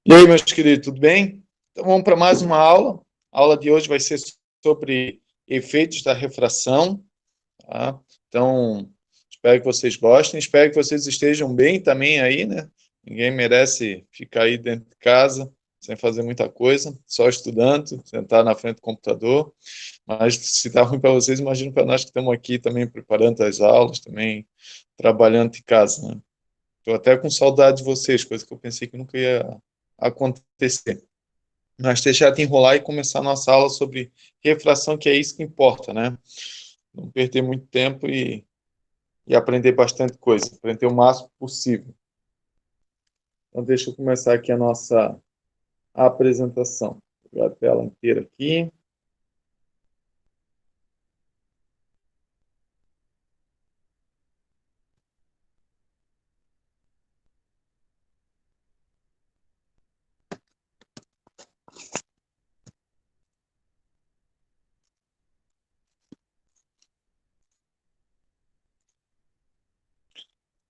E aí, meus queridos, tudo bem? Então vamos para mais uma aula. A aula de hoje vai ser sobre efeitos da refração, tá? Então, espero que vocês gostem, espero que vocês estejam bem também aí, né? Ninguém merece ficar aí dentro de casa sem fazer muita coisa, só estudando, sentar na frente do computador. Mas se está ruim para vocês, imagino para nós que estamos aqui também preparando as aulas, também trabalhando de casa, né? Estou até com saudade de vocês, coisa que eu pensei que nunca ia acontecer. Mas deixar de enrolar e começar a nossa aula sobre refração, que é isso que importa, né? Não perder muito tempo e aprender bastante coisa, aprender o máximo possível. Então, deixa eu começar aqui a nossa apresentação. Vou pegar a tela inteira aqui.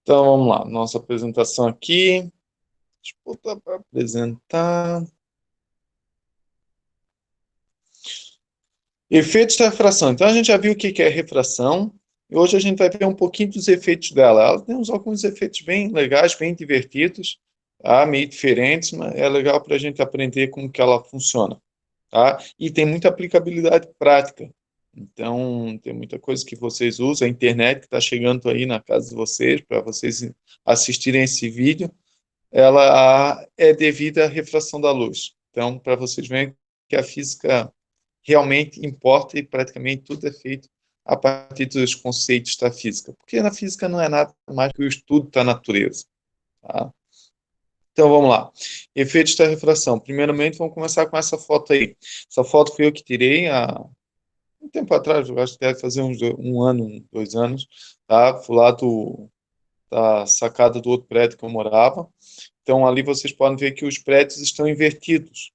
Então, vamos lá. Nossa apresentação aqui. Deixa eu botar para apresentar. Efeitos da refração. Então, a gente já viu o que é refração. E hoje a gente vai ver um pouquinho dos efeitos dela. Ela tem alguns efeitos bem legais, bem divertidos, tá? Meio diferentes, mas é legal para a gente aprender como que ela funciona. Tá? E tem muita aplicabilidade prática. Então, tem muita coisa que vocês usam, a internet que está chegando aí na casa de vocês, para vocês assistirem esse vídeo, ela é devida à refração da luz. Então, para vocês verem que a física realmente importa e praticamente tudo é feito a partir dos conceitos da física. Porque na física não é nada mais que o estudo da natureza. Tá? Então vamos lá. Efeitos da refração. Primeiramente, vamos começar com essa foto aí. Essa foto foi eu que tirei há um tempo atrás, eu acho que deve fazer um ano, 2 anos. Tá? Fui lá da sacada do outro prédio que eu morava. Então ali vocês podem ver que os prédios estão invertidos.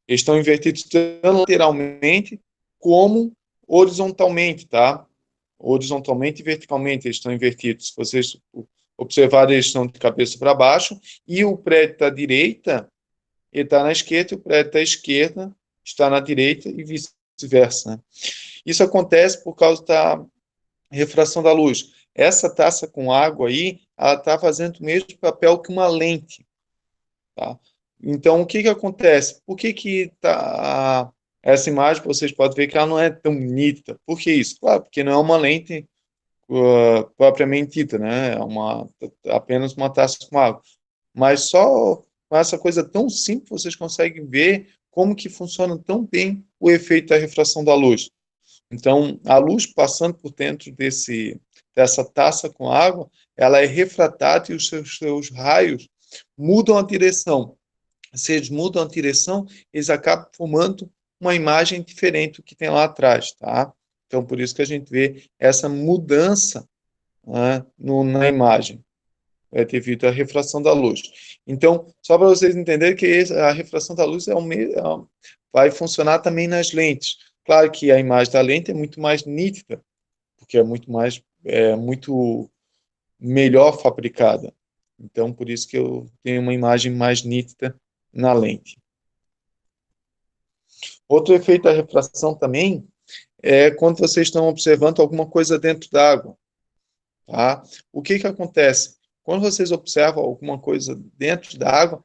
Eles estão invertidos tanto lateralmente como horizontalmente, tá? Horizontalmente e verticalmente eles estão invertidos. Se vocês observarem, eles estão de cabeça para baixo, e o prédio da direita ele está na esquerda, e o prédio da esquerda está na direita, e vice-versa. Né? Isso acontece por causa da refração da luz. Essa taça com água aí, ela está fazendo o mesmo papel que uma lente. Tá? Então, o que acontece? Por que essa imagem, vocês podem ver que ela não é tão nítida? Por que isso? Claro, porque não é uma lente propriamente dita, né? Apenas uma taça com água. Mas só com essa coisa tão simples, vocês conseguem ver como que funciona tão bem o efeito da refração da luz. Então, a luz passando por dentro dessa taça com água, ela é refratada e os seus raios mudam a direção. Se eles mudam a direção, eles acabam formando uma imagem diferente do que tem lá atrás, tá? Então, por isso que a gente vê essa mudança, né, na imagem, devido à refração da luz. Então, só para vocês entenderem que a refração da luz vai funcionar também nas lentes. Claro que a imagem da lente é muito mais nítida, porque muito melhor fabricada. Então, por isso que eu tenho uma imagem mais nítida na lente. Outro efeito da refração também é quando vocês estão observando alguma coisa dentro d'água. Tá? O que acontece? Quando vocês observam alguma coisa dentro da água,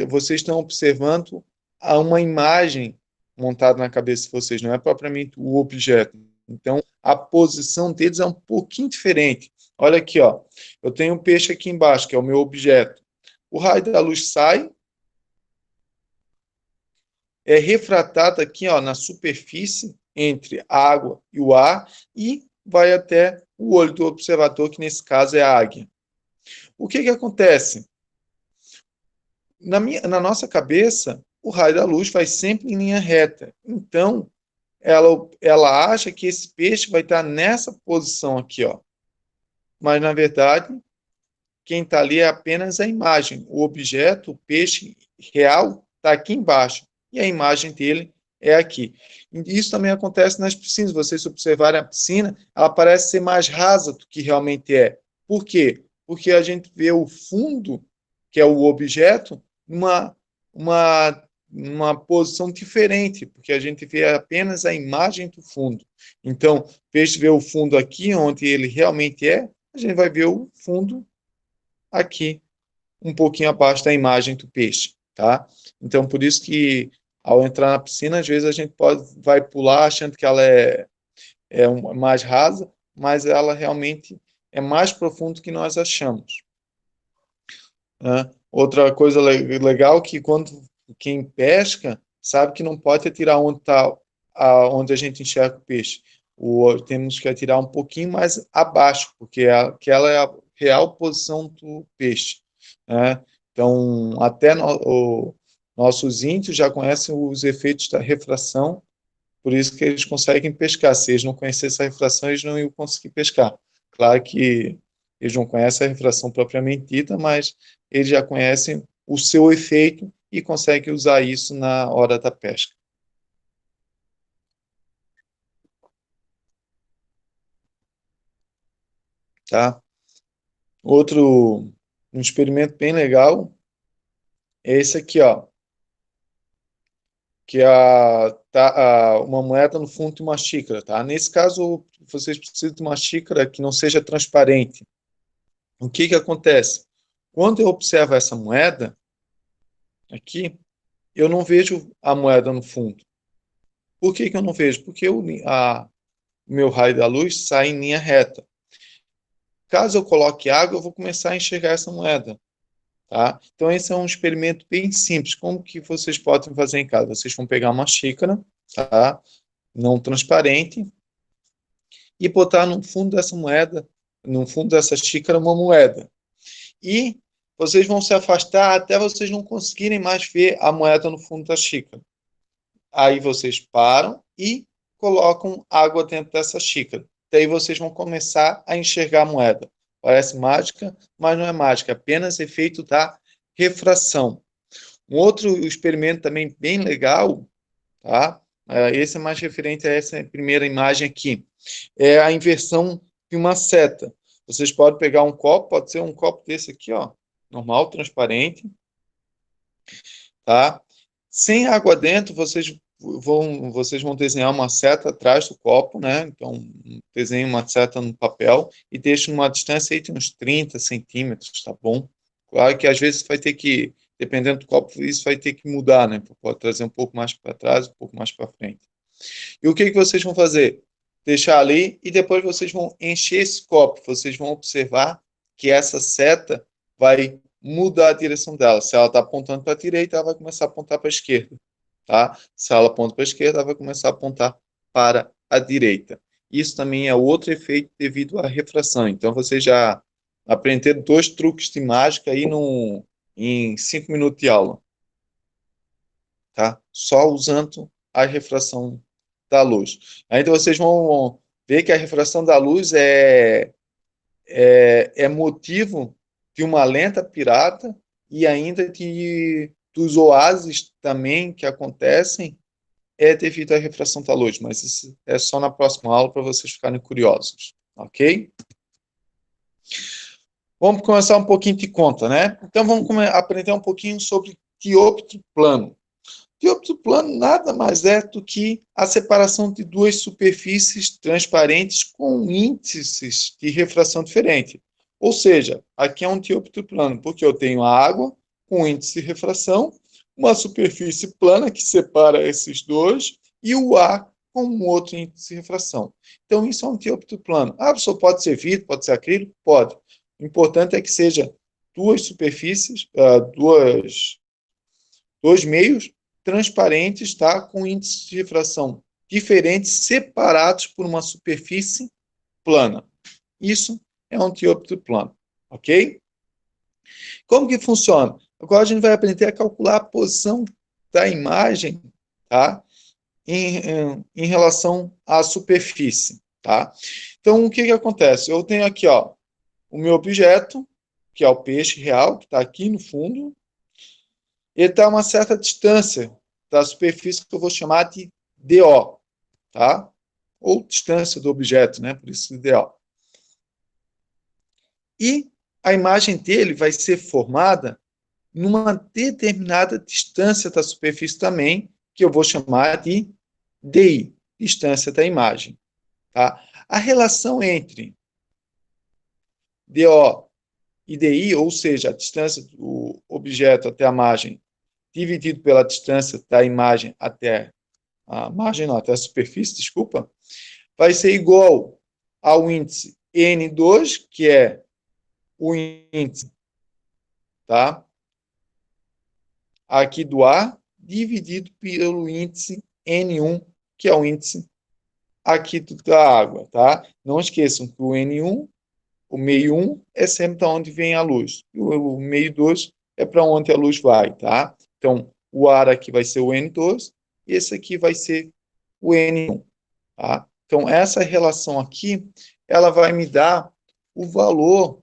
vocês estão observando uma imagem montada na cabeça de vocês, não é propriamente o objeto. Então, a posição deles é um pouquinho diferente. Olha aqui, ó. Eu tenho um peixe aqui embaixo, que é o meu objeto. O raio da luz sai, é refratado aqui, ó, na superfície entre a água e o ar e vai até o olho do observador, que nesse caso é a águia. O que acontece? Na nossa cabeça, o raio da luz vai sempre em linha reta. Então, ela acha que esse peixe vai estar nessa posição aqui, ó. Mas, na verdade, quem está ali é apenas a imagem. O objeto, o peixe real, está aqui embaixo. E a imagem dele é aqui. Isso também acontece nas piscinas. Vocês observarem a piscina, ela parece ser mais rasa do que realmente é. Por quê? Porque a gente vê o fundo que é o objeto, uma posição diferente, porque a gente vê apenas a imagem do fundo. Então, em vez de ver o fundo aqui, onde ele realmente é, a gente vai ver o fundo aqui, um pouquinho abaixo da imagem do peixe, tá? Então, por isso que, ao entrar na piscina, às vezes a gente vai pular achando que ela é mais rasa, mas ela realmente é mais profundo que nós achamos. Né? Outra coisa legal é que quando quem pesca sabe que não pode atirar onde a gente enxerga o peixe. Temos que atirar um pouquinho mais abaixo, porque aquela é a real posição do peixe. Né? Então, até nossos índios já conhecem os efeitos da refração, por isso que eles conseguem pescar. Se eles não conhecessem a refração, eles não iam conseguir pescar. Claro que eles não conhecem a refração propriamente dita, mas eles já conhecem o seu efeito e conseguem usar isso na hora da pesca. Tá? Um experimento bem legal é esse aqui, ó, que é uma moeda no fundo de uma xícara, tá? Nesse caso, vocês precisam de uma xícara que não seja transparente. O que que acontece? Quando eu observo essa moeda aqui, eu não vejo a moeda no fundo. Por que que eu não vejo? Porque o meu raio da luz sai em linha reta. Caso eu coloque água, eu vou começar a enxergar essa moeda. Tá? Então, esse é um experimento bem simples. Como que vocês podem fazer em casa? Vocês vão pegar uma xícara, tá? Não transparente, e botar no fundo dessa moeda, no fundo dessa xícara, uma moeda. E vocês vão se afastar até vocês não conseguirem mais ver a moeda no fundo da xícara. Aí vocês param e colocam água dentro dessa xícara. Daí vocês vão começar a enxergar a moeda. Parece mágica, mas não é mágica, é apenas efeito da refração. Um outro experimento também bem legal, tá? Esse é mais referente a essa primeira imagem aqui. É a inversão de uma seta. Vocês podem pegar um copo, pode ser um copo desse aqui, ó, normal, transparente, tá? Sem água dentro, vocês vão desenhar uma seta atrás do copo, né? Então, desenhe uma seta no papel e deixe uma distância aí de uns 30 centímetros, tá bom? Claro que às vezes vai ter que, dependendo do copo, isso vai ter que mudar, né? Pode trazer um pouco mais para trás, um pouco mais para frente. E o que que vocês vão fazer? Deixar ali e depois vocês vão encher esse copo. Vocês vão observar que essa seta vai mudar a direção dela. Se ela está apontando para a direita, ela vai começar a apontar para a esquerda. Tá? Se ela aponta para a esquerda, ela vai começar a apontar para a direita. Isso também é outro efeito devido à refração. Então, vocês já aprenderam 2 truques de mágica aí em 5 minutos de aula. Tá? Só usando a refração da luz. Então, vocês vão ver que a refração da luz é motivo de uma lenta pirata e ainda dos oásis também que acontecem devido à refração da luz, mas isso é só na próxima aula para vocês ficarem curiosos, ok? Vamos começar um pouquinho de conta, né? Então vamos aprender um pouquinho sobre dioptro plano. Dioptro plano nada mais é do que a separação de duas superfícies transparentes com índices de refração diferente. Ou seja, aqui é um dioptro plano, porque eu tenho a água com índice de refração, uma superfície plana que separa esses dois e o ar com um outro índice de refração. Então, isso é um dioptro plano. Ah, só pode ser vidro, pode ser acrílico? Pode. O importante é que seja duas superfícies, dois meios transparentes, tá? Com índices de refração diferentes, separados por uma superfície plana. Isso é um dioptro plano, ok? Como que funciona? Agora a gente vai aprender a calcular a posição da imagem, tá? Em relação à superfície, tá? Então, o que que acontece? Eu tenho aqui, ó, o meu objeto, que é o peixe real, que está aqui no fundo, ele está a uma certa distância da superfície que eu vou chamar de DO, tá? Ou distância do objeto, né? Por isso DO. E a imagem dele vai ser formada numa determinada distância da superfície também, que eu vou chamar de DI, distância da imagem. Tá? A relação entre DO e DI, ou seja, a distância do objeto até a margem, dividido pela distância da imagem até a margem, não, até a superfície, desculpa, vai ser igual ao índice N2, que é o índice, tá? Aqui do ar, dividido pelo índice N1, que é o índice aqui da água, tá? Não esqueçam que o N1, o meio 1, é sempre da onde vem a luz. E o meio 2 é para onde a luz vai, tá? Então, o ar aqui vai ser o N2 e esse aqui vai ser o N1, tá? Então, essa relação aqui, ela vai me dar o valor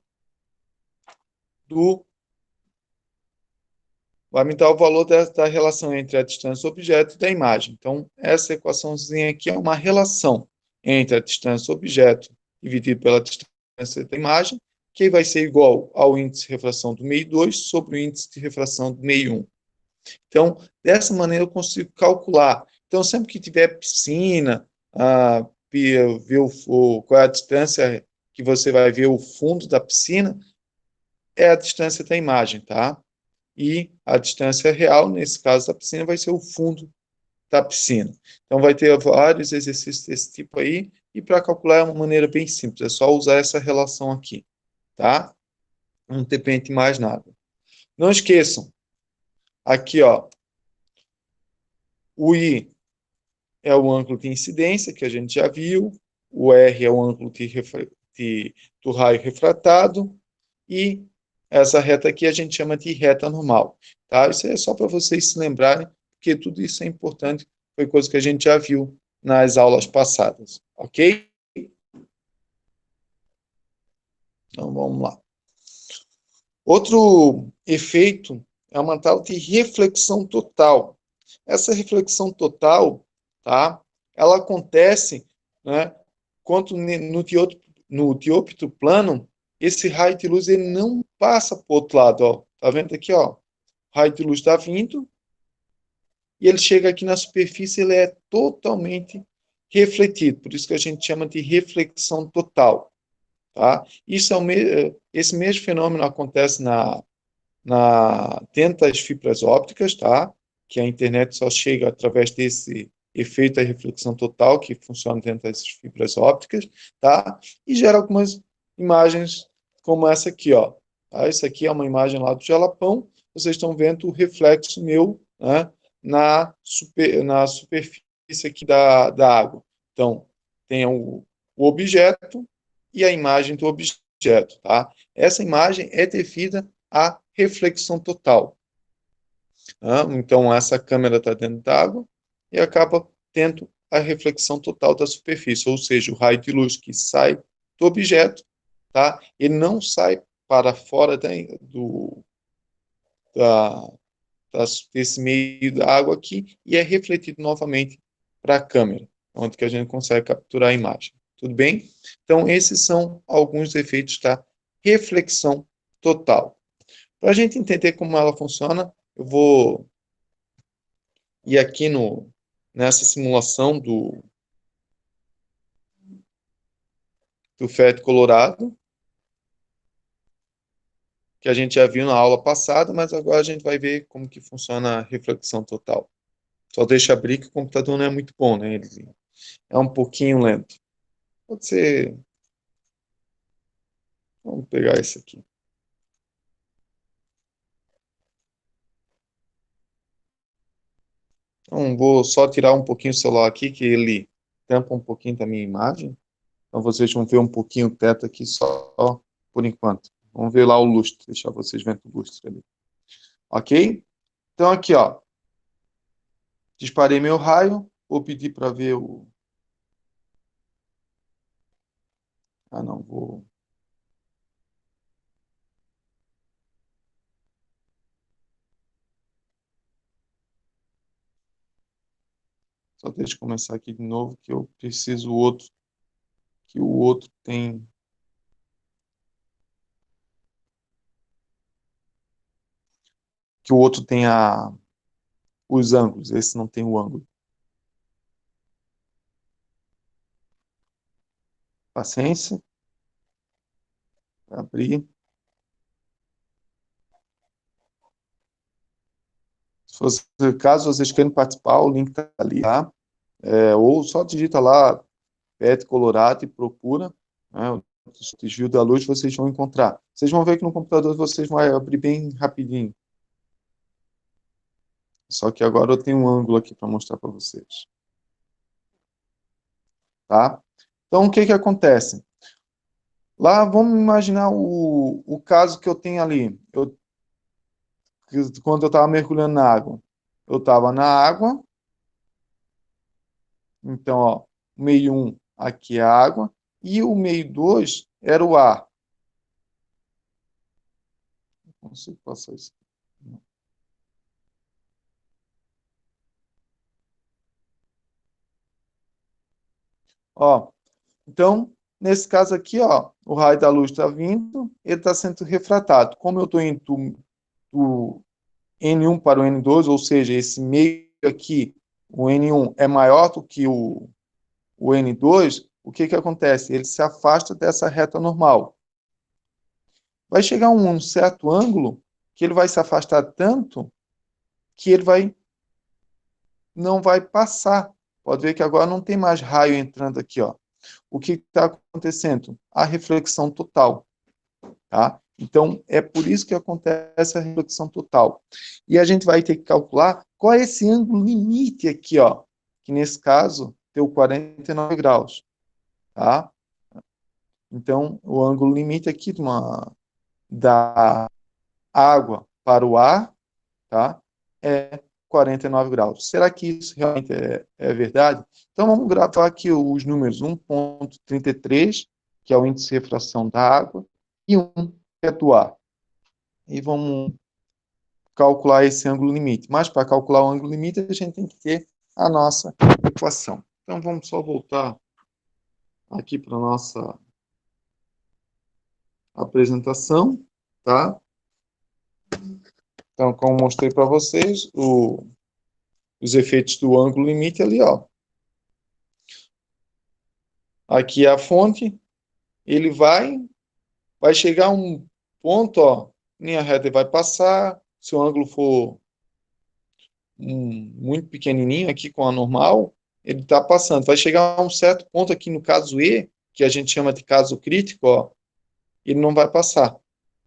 do vai me dar o valor da relação entre a distância do objeto e da imagem. Então, essa equaçãozinha aqui é uma relação entre a distância do objeto dividido pela distância da imagem, que vai ser igual ao índice de refração do meio 2 sobre o índice de refração do meio 1. Então, dessa maneira eu consigo calcular. Então, sempre que tiver piscina, ver qual é a distância que você vai ver o fundo da piscina, é a distância da imagem, tá? E a distância real, nesse caso da piscina, vai ser o fundo da piscina. Então, vai ter vários exercícios desse tipo aí, e para calcular é uma maneira bem simples, é só usar essa relação aqui, tá? Não depende de mais nada. Não esqueçam, aqui, ó, o I é o ângulo de incidência, que a gente já viu, o R é o ângulo do raio refratado, e essa reta aqui a gente chama de reta normal. Tá? Isso é só para vocês se lembrarem, porque tudo isso é importante, foi coisa que a gente já viu nas aulas passadas. Ok? Então vamos lá. Outro efeito é uma tal de reflexão total. Essa reflexão total, tá? Ela acontece, né, quando no dióptro plano, esse raio de luz ele não passa para o outro lado, ó. Tá vendo aqui, ó? O raio de luz está vindo e ele chega aqui na superfície, ele é totalmente refletido. Por isso que a gente chama de reflexão total, tá? Esse mesmo fenômeno acontece dentro das fibras ópticas, tá? Que a internet só chega através desse efeito da reflexão total que funciona dentro das fibras ópticas, tá? E gera algumas imagens como essa aqui, ó. Tá? Isso aqui é uma imagem lá do Jalapão. Vocês estão vendo o reflexo meu, né, na superfície aqui da água. Então, tem o objeto e a imagem do objeto, tá? Essa imagem é devida à reflexão total. Então, essa câmera está dentro d'água e acaba tendo a reflexão total da superfície, ou seja, o raio de luz que sai do objeto, tá? Ele não sai para fora da, desse meio da água aqui e é refletido novamente para a câmera, onde que a gente consegue capturar a imagem. Tudo bem? Então, esses são alguns efeitos da reflexão total. Para a gente entender como ela funciona, eu vou ir aqui nessa simulação do FET Colorado, que a gente já viu na aula passada, mas agora a gente vai ver como que funciona a reflexão total. Só deixa abrir que o computador não é muito bom, né? Ele é um pouquinho lento. Pode ser. Vamos pegar esse aqui. Então, vou só tirar um pouquinho o celular aqui, que ele tampa um pouquinho da minha imagem. Então, vocês vão ver um pouquinho o teto aqui só por enquanto. Vamos ver lá o lustre, deixar vocês vendo o lustre ali. Ok? Então, aqui, ó. Disparei meu raio. Vou pedir para ver o. Ah, não, vou. Só deixa eu começar aqui de novo, que eu preciso outro. Que o outro tem. que o outro tem os ângulos, esse não tem o ângulo. Paciência. Abrir. Caso vocês queiram participar, o link está ali, tá? Ou só digita lá PET Colorado e procura, né, o desvio da luz, vocês vão encontrar. Vocês vão ver que no computador vocês vão abrir bem rapidinho. Só que agora eu tenho um ângulo aqui para mostrar para vocês. Tá? Então, o que que acontece? Lá, vamos imaginar o caso que eu tenho ali. Quando eu estava mergulhando na água. Eu estava na água, então, ó, o meio 1 aqui é a água, e o meio 2 era o ar. Não consigo passar isso. Ó, então, nesse caso aqui, ó, o raio da luz está vindo, ele está sendo refratado. Como eu estou indo do N1 para o N2, ou seja, esse meio aqui, o N1 é maior do que o N2, o que que acontece? Ele se afasta dessa reta normal. Vai chegar um certo ângulo que ele vai se afastar tanto que ele não vai passar. Pode ver que agora não tem mais raio entrando aqui, ó. O que está acontecendo? A reflexão total, tá? Então, é por isso que acontece a reflexão total. E a gente vai ter que calcular qual é esse ângulo limite aqui, ó, que nesse caso deu 49 graus, tá? Então, o ângulo limite aqui da água para o ar, tá? É 49 graus. Será que isso realmente é verdade? Então, vamos gravar aqui os números 1,33, que é o índice de refração da água, e 1, que é do ar. E vamos calcular esse ângulo limite. Mas, para calcular o ângulo limite, a gente tem que ter a nossa equação. Então, vamos só voltar aqui para a nossa apresentação, tá? Então, como mostrei para vocês, os efeitos do ângulo limite ali, ó. Aqui é a fonte, ele vai chegar a um ponto, ó, linha reta vai passar, se o ângulo for muito pequenininho aqui com a normal, ele está passando. Vai chegar a um certo ponto aqui no caso E, que a gente chama de caso crítico, ó, ele não vai passar,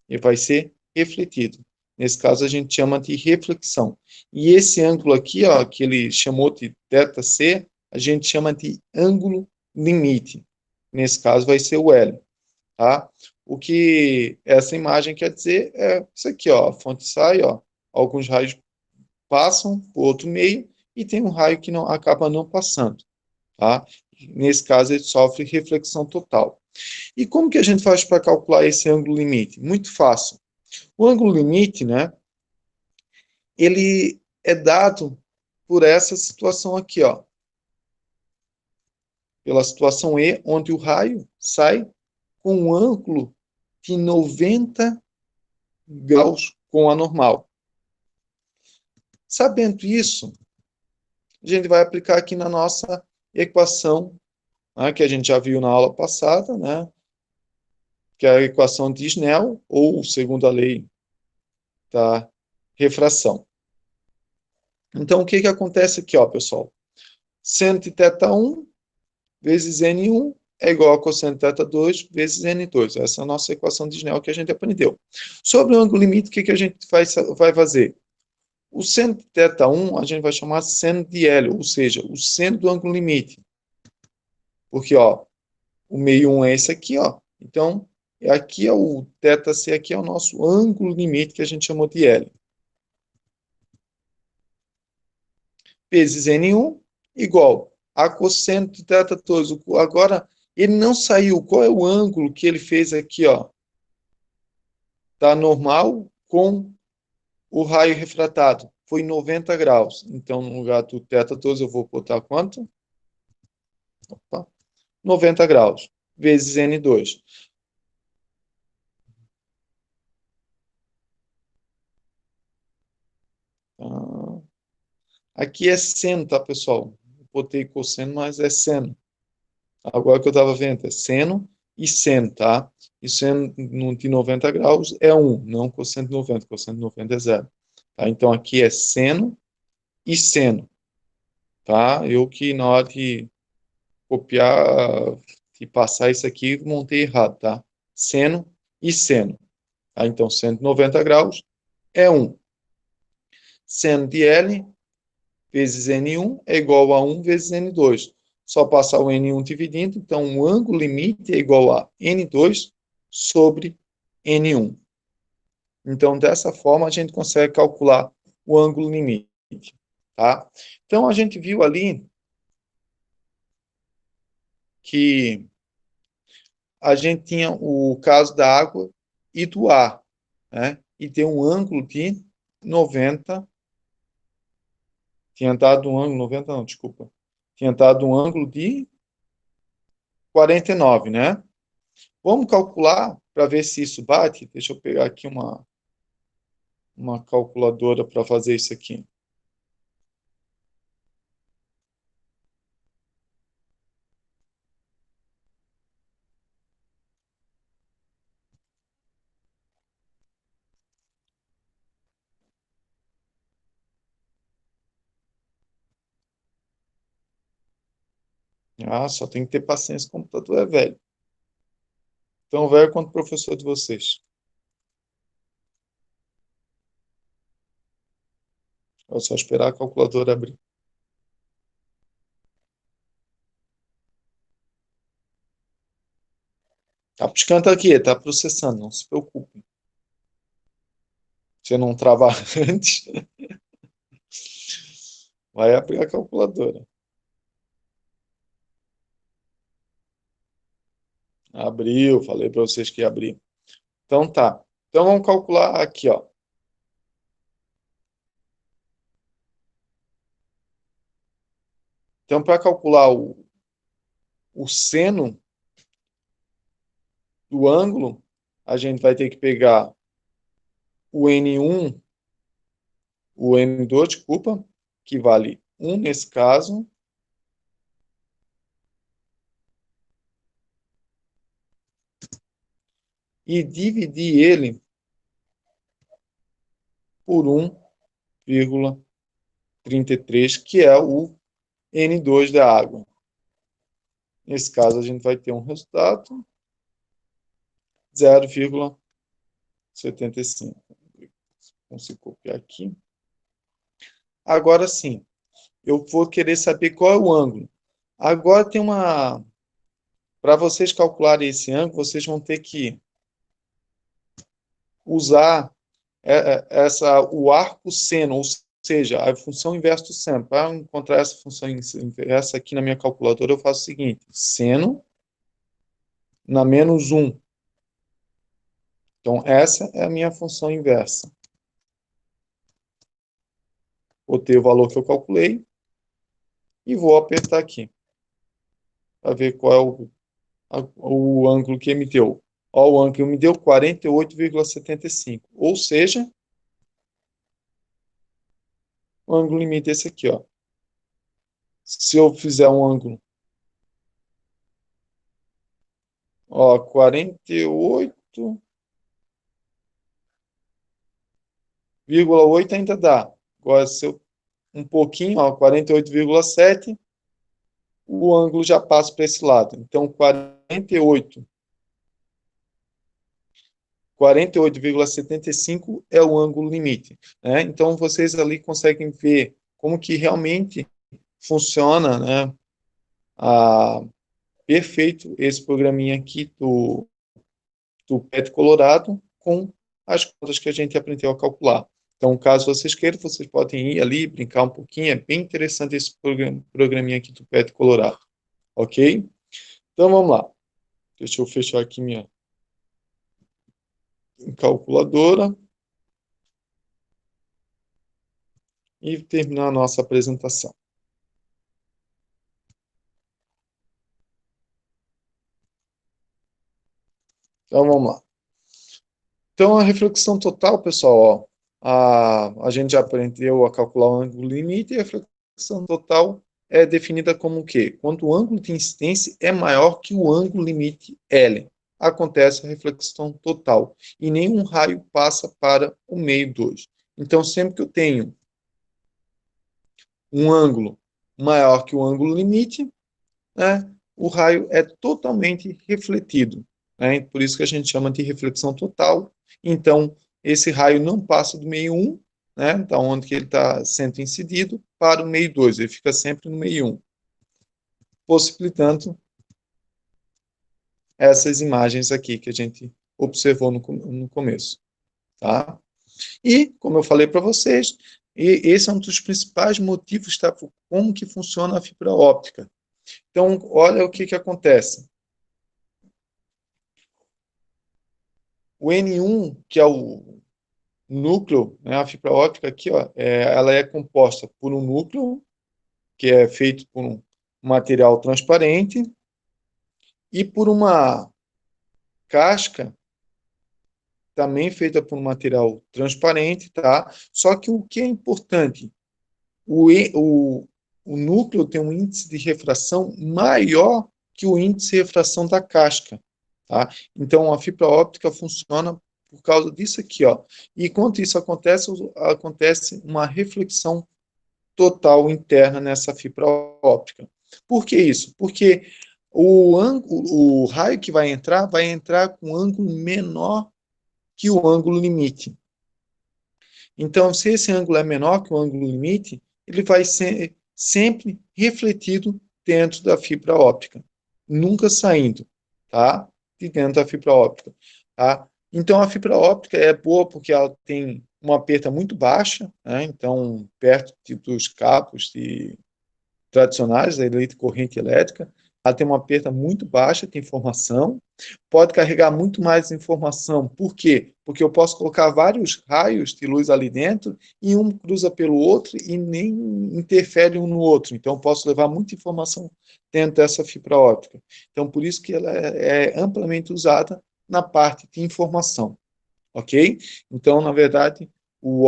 ele vai ser refletido. Nesse caso a gente chama de reflexão. E esse ângulo aqui, ó, que ele chamou de θc, a gente chama de ângulo limite. Nesse caso vai ser o L, tá? O que essa imagem quer dizer é isso aqui, ó, a fonte sai, ó, alguns raios passam por outro meio e tem um raio que não acaba não passando, tá? Nesse caso ele sofre reflexão total. E como que a gente faz para calcular esse ângulo limite? Muito fácil. O ângulo limite, né, ele é dado por essa situação aqui, ó. Pela situação E, onde o raio sai com um ângulo de 90 graus com a normal. Sabendo isso, a gente vai aplicar aqui na nossa equação, né, que a gente já viu na aula passada, né, que é a equação de Snell, ou segundo a lei da refração. Então, o que acontece aqui, ó, pessoal? Seno de θ1 vezes N1 é igual a cosseno de θ2 vezes N2. Essa é a nossa equação de Snell que a gente aprendeu. Sobre o ângulo limite, o que a gente vai fazer? O seno de θ1 a gente vai chamar seno de L, ou seja, o seno do ângulo limite. Porque, ó, o meio 1 é esse aqui, ó. Então, aqui é o θc, aqui é o nosso ângulo limite que a gente chamou de L. Vezes N1 igual a cosseno de θ2. Agora, ele não saiu. Qual é o ângulo que ele fez aqui, ó? Tá normal com o raio refratado. Foi 90 graus. Então, no lugar do θ2, eu vou botar quanto? Opa. 90 graus. Vezes N2. Aqui é seno, tá, pessoal? Botei cosseno, mas é seno. Agora que eu estava vendo, é seno e seno, tá? E seno de 90 graus é 1, não cosseno de 90. Cosseno de 90 é 0. Tá? Então, aqui é seno e seno, tá? Eu que na hora de copiar e passar isso aqui, montei errado, tá? Seno e seno. Tá? Então, seno de 90 graus é 1. Seno de L vezes N1 é igual a 1 vezes N2. Só passar o N1 dividindo, então o ângulo limite é igual a N2 sobre N1. Então, dessa forma, a gente consegue calcular o ângulo limite. Tá? Então, a gente viu ali que a gente tinha o caso da água e do ar, né? E tem um ângulo de 90, tinha dado um ângulo, 90 não, desculpa, tinha dado um ângulo de 49, né? Vamos calcular para ver se isso bate. Deixa eu pegar aqui uma calculadora para fazer isso aqui. Ah, só tem que ter paciência, o computador é velho. Tão velho quanto o professor de vocês. É só esperar a calculadora abrir. Tá piscando aqui, tá processando, não se preocupe. Se não travar antes, vai abrir a calculadora. Abriu, falei para vocês que ia abrir. Então tá. Então vamos calcular aqui, ó. Então, para calcular o seno do ângulo, a gente vai ter que pegar o N1, o N2, desculpa, que vale 1 nesse caso, e dividir ele por 1,33, que é o N2 da água. Nesse caso, a gente vai ter um resultado 0,75. Vamos copiar aqui. Agora sim, eu vou querer saber qual é o ângulo. Agora tem uma... Para vocês calcularem esse ângulo, vocês vão ter que usar o arco seno, ou seja, a função inversa do seno. Para encontrar essa função inversa aqui na minha calculadora, eu faço o seguinte: seno na menos 1. Então, essa é a minha função inversa. Botei o valor que eu calculei e vou apertar aqui para ver qual é o ângulo que me deu. Ó, o ângulo que me deu 48,75. Ou seja, o ângulo limite é esse aqui, ó. Se eu fizer um ângulo, ó, 48,8 ainda dá. Agora, se eu um pouquinho, ó, 48,7, o ângulo já passa para esse lado. Então, 48,75 é o ângulo limite, né? Então, vocês ali conseguem ver como que realmente funciona, né? Perfeito esse programinha aqui do PET Colorado com as contas que a gente aprendeu a calcular. Então, caso vocês queiram, vocês podem ir ali, brincar um pouquinho. É bem interessante esse programinha aqui do PET Colorado. Ok? Então, vamos lá. Deixa eu fechar aqui minha calculadora e terminar a nossa apresentação. Então, vamos lá. Então, a reflexão total, pessoal, ó, a gente já aprendeu a calcular o ângulo limite e a reflexão total é definida como o quê? Quando o ângulo de incidência é maior que o ângulo limite L, acontece a reflexão total, e nenhum raio passa para o meio 2. Então, sempre que eu tenho um ângulo maior que o ângulo limite, né, o raio é totalmente refletido. Né? Por isso que a gente chama de reflexão total. Então, esse raio não passa do meio 1, né, da onde que ele está sendo incidido, para o meio 2. Ele fica sempre no meio 1, possibilitando essas imagens aqui que a gente observou no começo. Tá? E, como eu falei para vocês, esse é um dos principais motivos, tá, por como que funciona a fibra óptica. Então, olha o que, que acontece. O N1, que é o núcleo, né, a fibra óptica aqui, ó, ela é composta por um núcleo, que é feito por um material transparente, e por uma casca, também feita por um material transparente, tá? Só que o que é importante, o, o, o núcleo tem um índice de refração maior que o índice de refração da casca, tá? Então, a fibra óptica funciona por causa disso aqui, ó. E quando isso acontece, acontece uma reflexão total interna nessa fibra óptica. Por que isso? Porque o raio que vai entrar com um ângulo menor que o ângulo limite. Então, se esse ângulo é menor que o ângulo limite, ele vai ser sempre refletido dentro da fibra óptica, nunca saindo, tá? De dentro da fibra óptica, tá? Então, a fibra óptica é boa porque ela tem uma perda muito baixa, né? Então, perto dos cabos tradicionais da corrente elétrica, ela tem uma perda muito baixa de informação, pode carregar muito mais informação. Por quê? Porque eu posso colocar vários raios de luz ali dentro e um cruza pelo outro e nem interfere um no outro. Então, eu posso levar muita informação dentro dessa fibra óptica. Então, por isso que ela é amplamente usada na parte de informação, ok? Então, na verdade,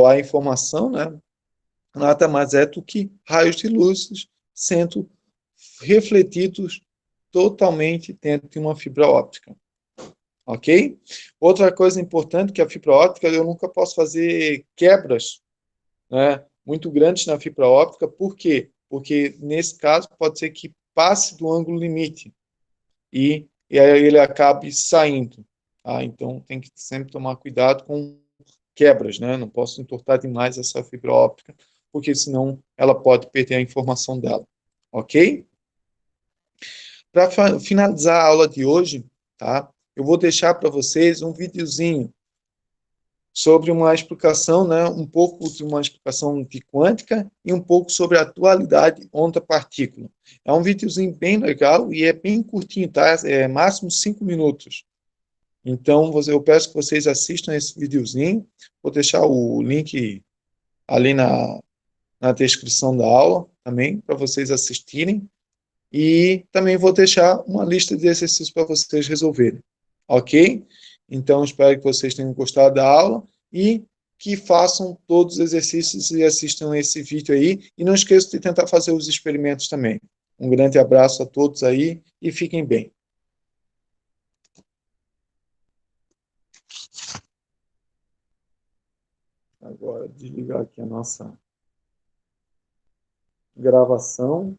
a informação, né, nada mais é do que raios de luz sendo refletidos totalmente dentro de uma fibra óptica. Ok? Outra coisa importante que a fibra óptica, eu nunca posso fazer quebras, né, muito grandes na fibra óptica. Por quê? Porque nesse caso pode ser que passe do ângulo limite e aí ele acabe saindo. Tá? Então tem que sempre tomar cuidado com quebras, né? Não posso entortar demais essa fibra óptica, porque senão ela pode perder a informação dela. Ok? Para finalizar a aula de hoje, tá? Eu vou deixar para vocês um videozinho sobre uma explicação, né, um pouco de uma explicação de quântica e um pouco sobre a dualidade onda-partícula. É um videozinho bem legal e é bem curtinho, tá? É máximo 5 minutos. Então, eu peço que vocês assistam esse videozinho. Vou deixar o link ali na descrição da aula também, para vocês assistirem. E também vou deixar uma lista de exercícios para vocês resolverem. Ok? Então, espero que vocês tenham gostado da aula e que façam todos os exercícios e assistam esse vídeo aí. E não esqueçam de tentar fazer os experimentos também. Um grande abraço a todos aí e fiquem bem. Agora, desligar aqui a nossa gravação.